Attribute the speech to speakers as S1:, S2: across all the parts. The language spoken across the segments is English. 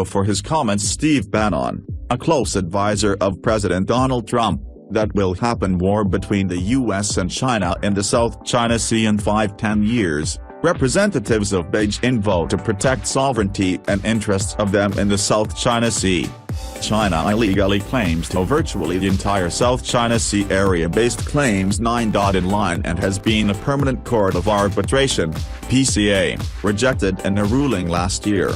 S1: For his comments, Steve Bannon, a close advisor of President Donald Trump, that will happen war between the US and China in the South China Sea in 5–10 years. Representatives of Beijing vote to protect sovereignty and interests of them in the South China Sea. China illegally claims to virtually the entire South China Sea area based claims 9. In line and has been a permanent court of arbitration, PCA, rejected in a ruling last year.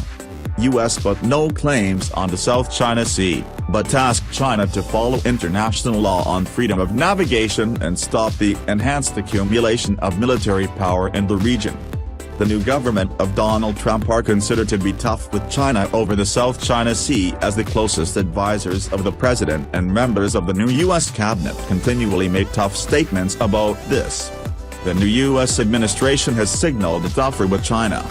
S1: US put no claims on the South China Sea, but tasked China to follow international law on freedom of navigation and stop the enhanced accumulation of military power in the region. The new government of Donald Trump are considered to be tough with China over the South China Sea, as the closest advisors of the president and members of the new U.S. cabinet continually make tough statements about this. The new U.S. administration has signaled a tougher with China.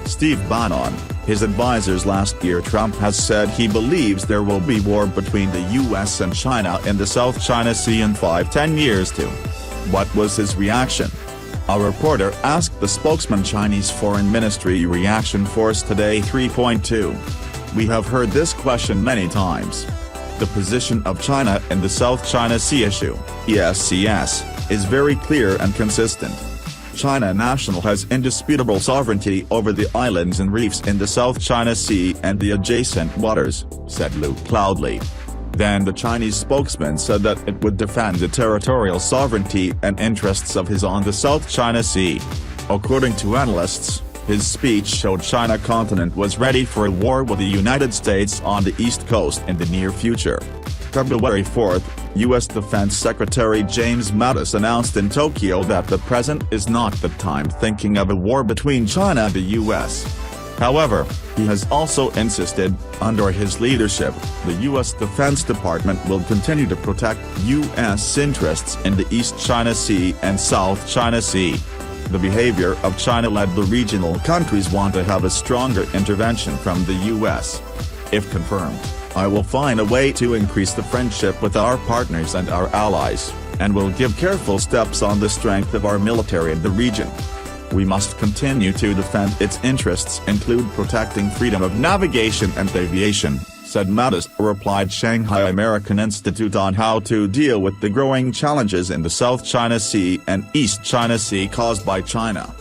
S1: Steve Bannon, his advisors last year. Trump has said he believes there will be war between the U.S. and China in the South China Sea in 5–10 years too. What was his reaction? A reporter asked the spokesman. Chinese Foreign Ministry reaction Force Today 3.2. We have heard this question many times. The position of China in the South China Sea issue, ESCS, is very clear and consistent. China national has indisputable sovereignty over the islands and reefs in the South China Sea and the adjacent waters, said Luke Cloudley. Then the Chinese spokesman said that it would defend the territorial sovereignty and interests of his on the South China Sea. According to analysts, his speech showed China continent was ready for a war with the United States on the East Coast in the near future. February 4, U.S. Defense Secretary James Mattis announced in Tokyo that the present is not the time thinking of a war between China and the U.S. However, he has also insisted, under his leadership, the U.S. Defense Department will continue to protect U.S. interests in the East China Sea and South China Sea. The behavior of China led the regional countries want to have a stronger intervention from the U.S. If confirmed, I will find a way to increase the friendship with our partners and our allies, and will give careful steps on the strength of our military in the region. We must continue to defend its interests, include protecting freedom of navigation and aviation, said Mattis, replied Shanghai American Institute on how to deal with the growing challenges in the South China Sea and East China Sea caused by China.